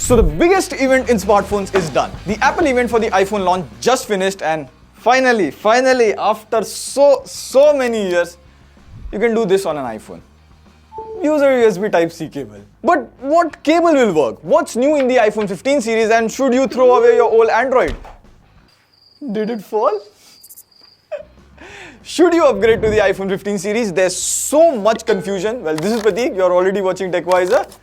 So the biggest event in smartphones is done. The Apple event for the iPhone launch just finished, and finally, after so many years, you can do this on an iPhone. Use a USB Type-C cable. But what cable will work? What's new in the iPhone 15 series, and should you throw away your old Android? Did it fall? Should you upgrade to the iPhone 15 series? There's so much confusion. Well, this is Prateek. You're already watching TechWiser.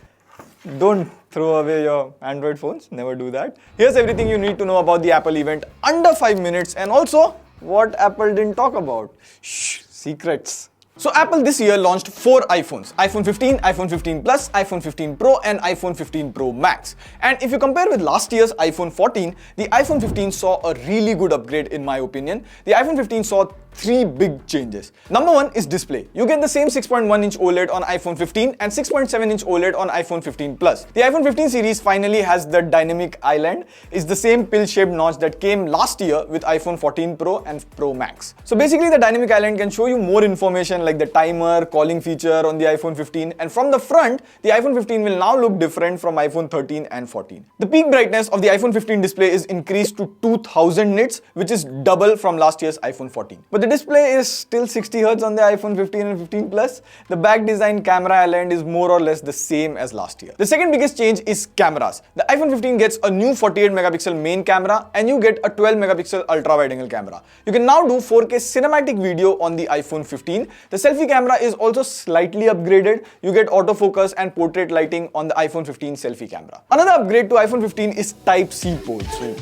Don't throw away your Android phones. Never do that. Here's everything you need to know about the Apple event under 5 minutes, and also what Apple didn't talk about. Shh, secrets. So Apple this year launched 4 iPhones: iPhone 15, iPhone 15 Plus, iPhone 15 Pro and iPhone 15 Pro Max. And if you compare with last year's iPhone 14, the iPhone 15 saw a really good upgrade in my opinion. The iPhone 15 saw 3 big changes. Number 1 is display. You get the same 6.1-inch OLED on iPhone 15 and 6.7-inch OLED on iPhone 15 Plus. The iPhone 15 series finally has the dynamic island. It's the same pill-shaped notch that came last year with iPhone 14 Pro and Pro Max. So basically the dynamic island can show you more information like the timer, calling feature on the iPhone 15, and from the front, the iPhone 15 will now look different from iPhone 13 and 14. The peak brightness of the iPhone 15 display is increased to 2000 nits, which is double from last year's iPhone 14. But the display is still 60 Hz on the iPhone 15 and 15 Plus. The back design camera island is more or less the same as last year. The second biggest change is cameras. The iPhone 15 gets a new 48 megapixel main camera and you get a 12 megapixel ultra wide angle camera. You can now do 4K cinematic video on the iPhone 15. The selfie camera is also slightly upgraded. You get autofocus and portrait lighting on the iPhone 15 selfie camera. Another upgrade to iPhone 15 is Type-C port. So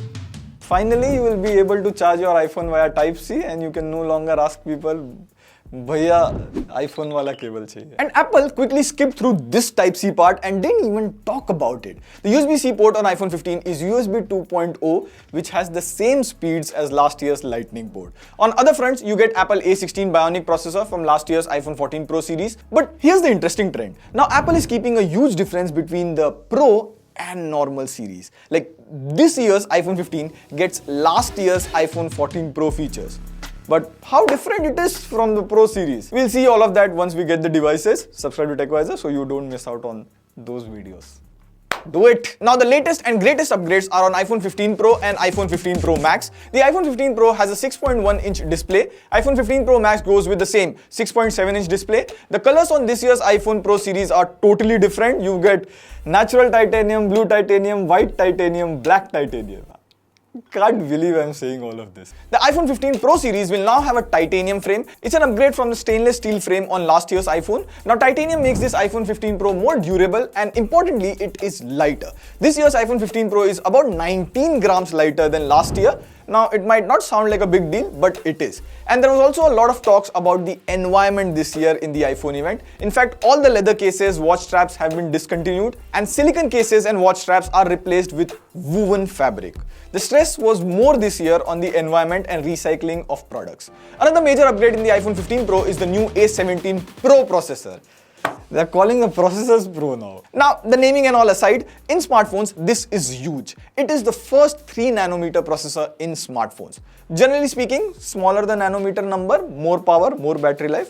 finally, you will be able to charge your iPhone via Type-C and you can no longer ask people, Bhaiya, iPhone wala cable chahiye. And Apple quickly skipped through this Type-C part and didn't even talk about it. The USB-C port on iPhone 15 is USB 2.0, which has the same speeds as last year's Lightning port. On other fronts, you get Apple A16 Bionic processor from last year's iPhone 14 Pro series. But here's the interesting trend. Now Apple is keeping a huge difference between the Pro and normal series. Like this year's iPhone 15 gets last year's iPhone 14 Pro features. But how different it is from the Pro series? We'll see all of that once we get the devices. Subscribe to TechWiser so you don't miss out on those videos. Do it! Now the latest and greatest upgrades are on iPhone 15 Pro and iPhone 15 Pro Max. The iPhone 15 Pro has a 6.1-inch display. iPhone 15 Pro Max goes with the same 6.7-inch display. The colors on this year's iPhone Pro series are totally different. You get natural titanium, blue titanium, white titanium, black titanium. Can't believe I'm saying all of this. The iPhone 15 Pro series will now have a titanium frame. It's an upgrade from the stainless steel frame on last year's iPhone. Now titanium makes this iPhone 15 Pro more durable and importantly it is lighter. This year's iPhone 15 Pro is about 19 grams lighter than last year. Now it might not sound like a big deal, but it is. And there was also a lot of talks about the environment this year in the iPhone event. In fact, all the leather cases, watch straps have been discontinued and silicone cases and watch straps are replaced with woven fabric. The stress was more this year on the environment and recycling of products. Another major upgrade in the iPhone 15 Pro is the new A17 Pro processor. They're calling the processors Pro now. Now, the naming and all aside, in smartphones, this is huge. It is the first 3nm processor in smartphones. Generally speaking, smaller the nanometer number, more power, more battery life.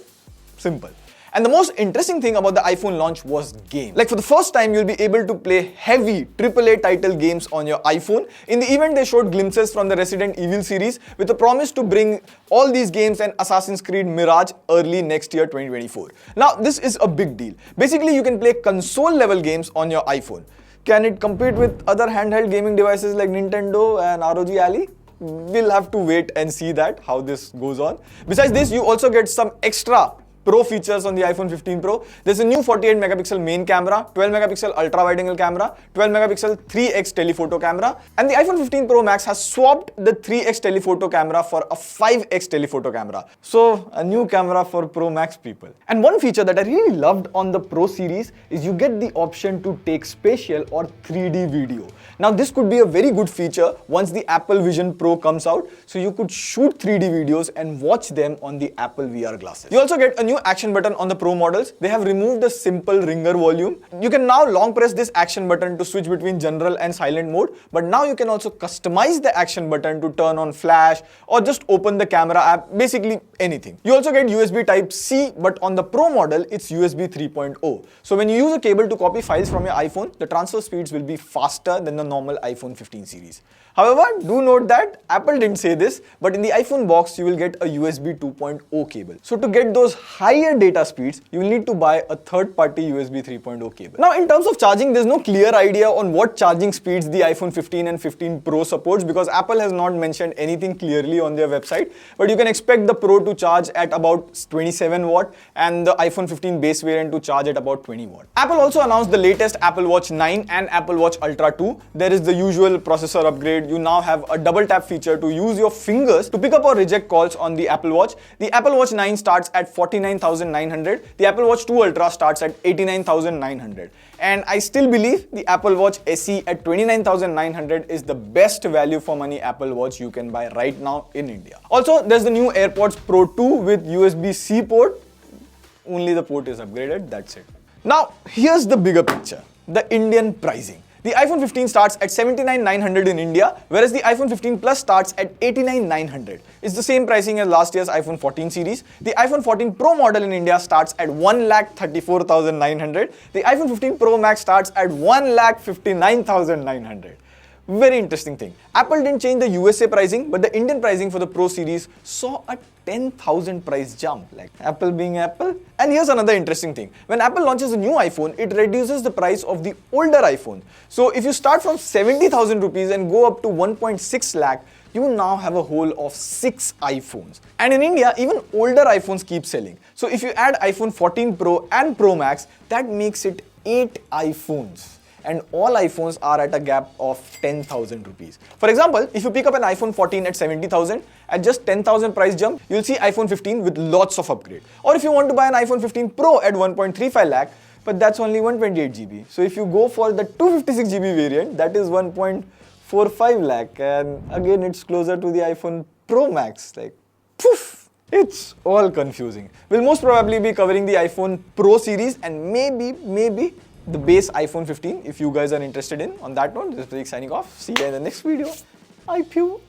Simple. And the most interesting thing about the iPhone launch was games. Like for the first time, you'll be able to play heavy AAA title games on your iPhone. In the event, they showed glimpses from the Resident Evil series with a promise to bring all these games and Assassin's Creed Mirage early next year, 2024. Now, this is a big deal. Basically, you can play console level games on your iPhone. Can it compete with other handheld gaming devices like Nintendo and ROG Ally? We'll have to wait and see that, how this goes on. Besides this, you also get some extra Pro features on the iPhone 15 Pro. There's a new 48 megapixel main camera, 12 megapixel ultra wide angle camera, 12 megapixel 3x telephoto camera, and the iPhone 15 Pro Max has swapped the 3x telephoto camera for a 5x telephoto camera. So a new camera for Pro Max people. And one feature that I really loved on the Pro series is you get the option to take spatial or 3D video. Now this could be a very good feature once the Apple Vision Pro comes out, so you could shoot 3D videos and watch them on the Apple VR glasses. You also get a new new action button on the Pro models. They have removed the simple ringer volume. You can now long press this action button to switch between general and silent mode, but now you can also customize the action button to turn on flash or just open the camera app, basically anything. You also get USB Type-C, but on the Pro model, it's USB 3.0. So when you use a cable to copy files from your iPhone, the transfer speeds will be faster than the normal iPhone 15 series. However, do note that Apple didn't say this, but in the iPhone box, you will get a USB 2.0 cable. So to get those higher data speeds, you will need to buy a third-party USB 3.0 cable. Now, in terms of charging, there's no clear idea on what charging speeds the iPhone 15 and 15 Pro supports because Apple has not mentioned anything clearly on their website. But you can expect the Pro to charge at about 27 watt and the iPhone 15 base variant to charge at about 20 watt. Apple also announced the latest Apple Watch 9 and Apple Watch Ultra 2. There is the usual processor upgrade. You now have a double tap feature to use your fingers to pick up or reject calls on the Apple Watch. The Apple Watch 9 starts at 49,900. The Apple Watch 2 Ultra starts at 89,900. And I still believe the Apple Watch SE at 29,900 is the best value for money Apple Watch you can buy right now in India. Also, there's the new AirPods Pro 2 with USB-C port. Only the port is upgraded, that's it. Now, here's the bigger picture, the Indian pricing. The iPhone 15 starts at 79,900 in India, whereas the iPhone 15 Plus starts at 89,900. It's the same pricing as last year's iPhone 14 series. The iPhone 14 Pro model in India starts at 1,34,900. The iPhone 15 Pro Max starts at 1,59,900. Very interesting thing. Apple didn't change the USA pricing, but the Indian pricing for the Pro series saw a 10,000 price jump, like Apple being Apple. And here's another interesting thing. When Apple launches a new iPhone, it reduces the price of the older iPhone. So if you start from 70,000 rupees and go up to 1.6 lakh, you now have a whole of 6 iPhones. And in India, even older iPhones keep selling. So if you add iPhone 14 Pro and Pro Max, that makes it 8 iPhones. And all iPhones are at a gap of 10,000 rupees. For example, if you pick up an iPhone 14 at 70,000, at just 10,000 price jump, you'll see iPhone 15 with lots of upgrade. Or if you want to buy an iPhone 15 Pro at 1.35 lakh, but that's only 128 GB. So if you go for the 256 GB variant, that is 1.45 lakh. And again, it's closer to the iPhone Pro Max. Like, poof! It's all confusing. We'll most probably be covering the iPhone Pro series and maybe the base iPhone 15 if you guys are interested in. On that note, this is Pratik signing off. See you in the next video. I pew.